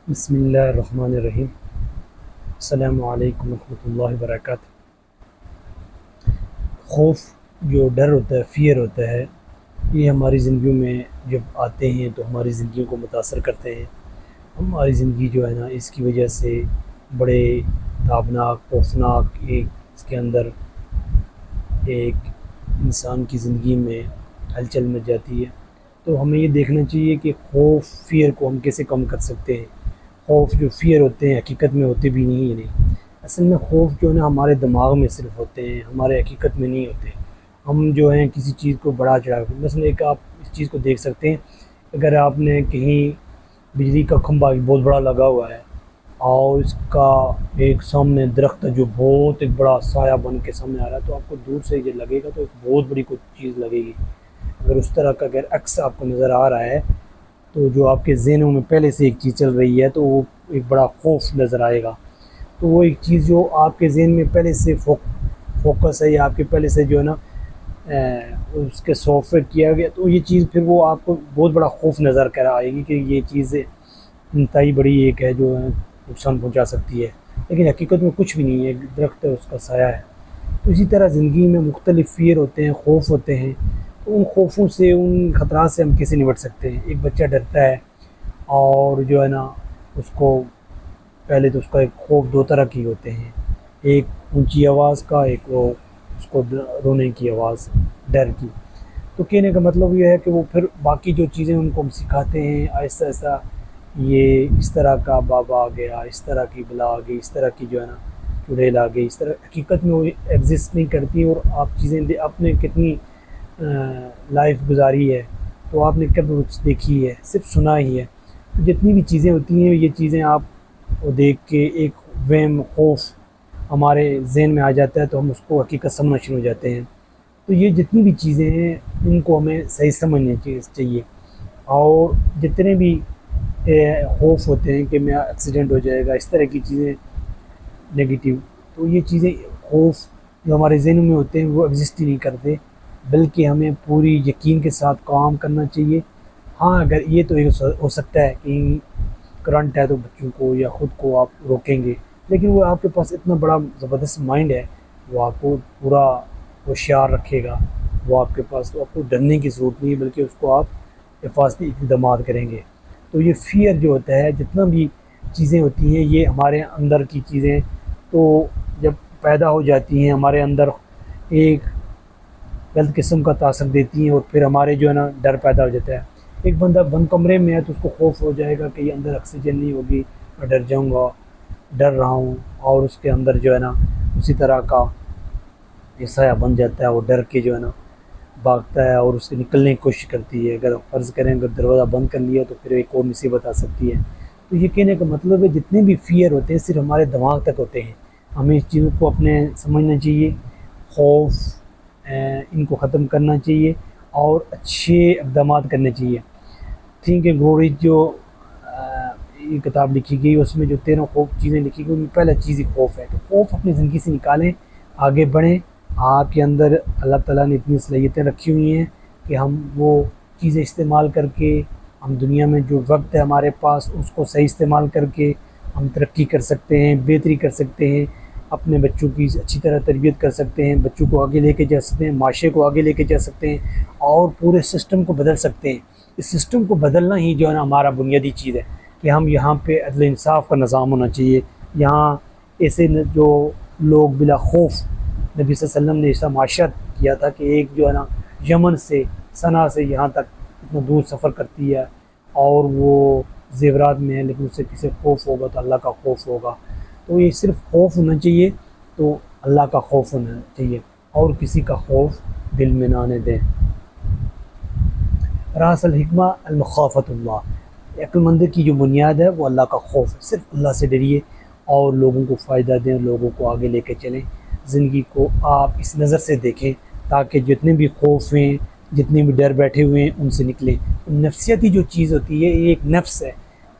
بسم اللہ الرحمن الرحیم۔ السلام علیکم ورحمۃ اللہ وبرکاتہ۔ خوف جو ڈر ہوتا ہے، فیئر ہوتا ہے، یہ ہماری زندگیوں میں جب آتے ہیں تو ہماری زندگیوں کو متاثر کرتے ہیں۔ ہماری زندگی جو ہے نا اس کی وجہ سے بڑے تابناک خوفناک ایک اس کے اندر ایک انسان کی زندگی میں ہلچل مچ جاتی ہے۔ تو ہمیں یہ دیکھنا چاہیے کہ خوف فیئر کو ہم کیسے کم کر سکتے ہیں۔ خوف جو فیئر ہوتے ہیں حقیقت میں ہوتے بھی نہیں ہیں۔ اصل میں خوف جو ہے نا ہمارے دماغ میں صرف ہوتے ہیں، ہمارے حقیقت میں نہیں ہوتے۔ ہم جو ہیں کسی چیز کو بڑا چڑھا کے، مثلا ایک آپ اس چیز کو دیکھ سکتے ہیں، اگر آپ نے کہیں بجلی کا کھمبا بہت بڑا لگا ہوا ہے اور اس کا ایک سامنے درخت ہے جو بہت ایک بڑا سایہ بن کے سامنے آ رہا ہے، تو آپ کو دور سے یہ لگے گا تو ایک بہت بڑی کوئی چیز لگے گی۔ اگر اس طرح کا اگر عکس آپ کو نظر آ رہا ہے تو جو آپ کے ذہنوں میں پہلے سے ایک چیز چل رہی ہے تو وہ ایک بڑا خوف نظر آئے گا۔ تو وہ ایک چیز جو آپ کے ذہن میں پہلے سے فوکس ہے یا آپ کے پہلے سے جو ہے نا اس کے سافٹ ویئر کیا گیا، تو یہ چیز پھر وہ آپ کو بہت بڑا خوف نظر کر آئے گی کہ یہ چیز انتہائی بڑی ایک ہے جو نقصان پہنچا سکتی ہے، لیکن حقیقت میں کچھ بھی نہیں ہے، ایک درخت ہے، اس کا سایہ ہے۔ تو اسی طرح زندگی میں مختلف فیئر ہوتے ہیں، خوف ہوتے ہیں، تو ان خوفوں سے، ان خطرات سے ہم کیسے نمٹ سکتے ہیں۔ ایک بچہ ڈرتا ہے اور جو ہے نا اس کو پہلے تو اس کا ایک خوف دو طرح کی ہوتے ہیں، ایک اونچی آواز کا، ایک وہ اس کو رونے کی آواز، ڈر کی۔ تو کہنے کا مطلب یہ ہے کہ وہ پھر باقی جو چیزیں ان کو ہم سکھاتے ہیں آہستہ آہستہ، یہ اس طرح کا بابا آ گیا، اس طرح کی بلا آ گئی، اس طرح کی جو ہے نا چڑیل آ گئی، اس طرح حقیقت میں وہ ایگزسٹ نہیں کرتی۔ اور آپ چیزیں آپ نے کتنی لائف گزاری ہے تو آپ نے کب دیکھی ہے، صرف سنا ہی ہے۔ جتنی بھی چیزیں ہوتی ہیں یہ چیزیں آپ کو دیکھ کے ایک وہم خوف ہمارے ذہن میں آ جاتا ہے تو ہم اس کو حقیقت سمجھنا شروع ہو جاتے ہیں۔ تو یہ جتنی بھی چیزیں ہیں ان کو ہمیں صحیح سمجھنا چاہیے، اور جتنے بھی خوف ہوتے ہیں کہ میں ایکسیڈنٹ ہو جائے گا، اس طرح کی چیزیں نگیٹیو، تو یہ چیزیں خوف جو ہمارے ذہنوں میں ہوتے ہیں وہ ایگزسٹ ہی نہیں کرتے، بلکہ ہمیں پوری یقین کے ساتھ کام کرنا چاہیے۔ ہاں اگر یہ تو ہو سکتا ہے کہ کرنٹ ہے تو بچوں کو یا خود کو آپ روکیں گے، لیکن وہ آپ کے پاس اتنا بڑا زبردست مائنڈ ہے، وہ آپ کو پورا ہوشیار رکھے گا، وہ آپ کے پاس، تو آپ کو ڈرنے کی ضرورت نہیں ہے، بلکہ اس کو آپ حفاظتی اقدامات کریں گے۔ تو یہ فیئر جو ہوتا ہے، جتنا بھی چیزیں ہوتی ہیں یہ ہمارے اندر کی چیزیں، تو جب پیدا ہو جاتی ہیں ہمارے اندر ایک غلط قسم کا تاثر دیتی ہیں، اور پھر ہمارے جو ہے نا ڈر پیدا ہو جاتا ہے۔ ایک بندہ بند کمرے میں ہے تو اس کو خوف ہو جائے گا کہ یہ اندر آکسیجن نہیں ہوگی، میں ڈر جاؤں گا، ڈر رہا ہوں، اور اس کے اندر جو ہے نا اسی طرح کا یہ سایہ بن جاتا ہے، وہ ڈر کے جو ہے نا بھاگتا ہے اور اس سے نکلنے کی کوشش کرتی ہے۔ اگر فرض کریں اگر دروازہ بند کر لیا تو پھر ایک اور مصیبت آ سکتی ہے۔ تو یہ کہنے کا مطلب ہے جتنے بھی فیئر ہوتے ہیں صرف ہمارے دماغ تک ہوتے ہیں، ہمیں اس چیزوں کو اپنے سمجھنا چاہیے، خوف ان کو ختم کرنا چاہیے اور اچھے اقدامات کرنے چاہیے۔ ٹھیک ہے، گوری جو یہ کتاب لکھی گئی اس میں جو 13 خوف چیزیں لکھی گئی ان میں پہلا چیز ہی خوف ہے۔ تو خوف اپنی زندگی سے نکالیں، آگے بڑھیں۔ آپ کے اندر اللہ تعالیٰ نے اتنی صلاحیتیں رکھی ہوئی ہیں کہ ہم وہ چیزیں استعمال کر کے، ہم دنیا میں جو وقت ہے ہمارے پاس اس کو صحیح استعمال کر کے ہم ترقی کر سکتے ہیں، بہتری کر سکتے ہیں، اپنے بچوں کی اچھی طرح تربیت کر سکتے ہیں، بچوں کو آگے لے کے جا سکتے ہیں، معاشرے کو آگے لے کے جا سکتے ہیں، اور پورے سسٹم کو بدل سکتے ہیں۔ اس سسٹم کو بدلنا ہی جو ہے نا ہمارا بنیادی چیز ہے کہ ہم یہاں پہ عدل انصاف کا نظام ہونا چاہیے۔ یہاں ایسے جو لوگ بلا خوف، نبی صلی اللہ علیہ وسلم نے ایسا معاشرت کیا تھا کہ ایک جو ہے نا یمن سے، صنعا سے یہاں تک اتنا دور سفر کرتی ہے اور وہ زیورات میں ہے، لیکن اس سے کسی خوف ہوگا تو اللہ کا خوف ہوگا۔ تو یہ صرف خوف ہونا چاہیے تو اللہ کا خوف ہونا چاہیے، اور کسی کا خوف دل میں نہ آنے دیں۔ راس الحکمہ المخافۃ اللہ، عقل مندی کی جو بنیاد ہے وہ اللہ کا خوف ہے، صرف اللہ سے ڈریے اور لوگوں کو فائدہ دیں، لوگوں کو آگے لے کے چلیں۔ زندگی کو آپ اس نظر سے دیکھیں تاکہ جتنے بھی خوف ہیں، جتنے بھی ڈر بیٹھے ہوئے ہیں ان سے نکلیں۔ نفسیاتی جو چیز ہوتی ہے یہ ایک نفس ہے،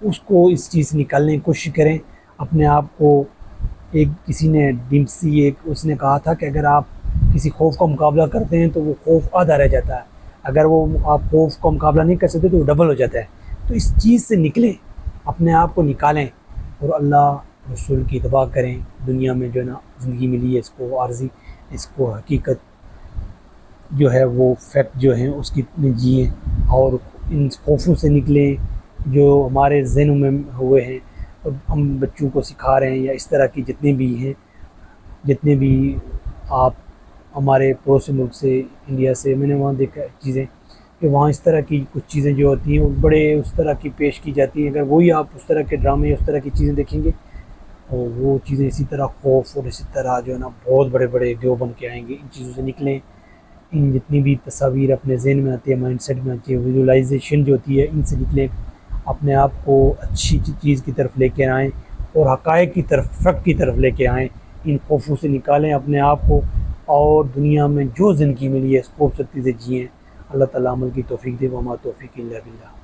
اس کو اس چیز سے نکالنے کی کوشش کریں اپنے آپ کو۔ ایک کسی نے ڈمپسی ایک اس نے کہا تھا کہ اگر آپ کسی خوف کا مقابلہ کرتے ہیں تو وہ خوف آدھا رہ جاتا ہے، اگر وہ آپ خوف کا مقابلہ نہیں کر سکتے تو وہ ڈبل ہو جاتا ہے۔ تو اس چیز سے نکلیں، اپنے آپ کو نکالیں اور اللہ رسول کی اتباع کریں. دنیا میں جو ہے نا زندگی ملی ہے اس کو عارضی، اس کو حقیقت جو ہے وہ فیکٹ جو ہیں اس کی جئیں اور ان خوفوں سے نکلیں جو ہمارے ذہنوں میں ہوئے ہیں. اور ہم بچوں کو سکھا رہے ہیں یا اس طرح کی جتنے بھی ہیں، جتنے بھی آپ ہمارے پڑوسی ملک سے انڈیا سے، میں نے وہاں دیکھا ہے چیزیں کہ وہاں اس طرح کی کچھ چیزیں جو ہوتی ہیں وہ بڑے اس طرح کی پیش کی جاتی ہیں. اگر وہی آپ اس طرح کے ڈرامے اس طرح کی چیزیں دیکھیں گے اور وہ چیزیں اسی طرح خوف اور اسی طرح جو ہے نا بہت بڑے بڑے دیو بن کے آئیں گے. ان چیزوں سے نکلیں. ان جتنی بھی تصاویر اپنے ذہن میں آتی ہے، مائنڈ سیٹ میں آتی ہے، ویژولائزیشن جو ہوتی ہے، ان سے نکلیں. اپنے آپ کو اچھی چیز کی طرف لے کے آئیں اور حقائق کی طرف، فیکٹ کی طرف لے کے آئیں. ان خوفوں سے نکالیں اپنے آپ کو اور دنیا میں جو زندگی ملی ہے اس خوبصورتی سے جئیں. اللہ تعالیٰ عمل کی توفیق دے. وما توفیق الا باللہ.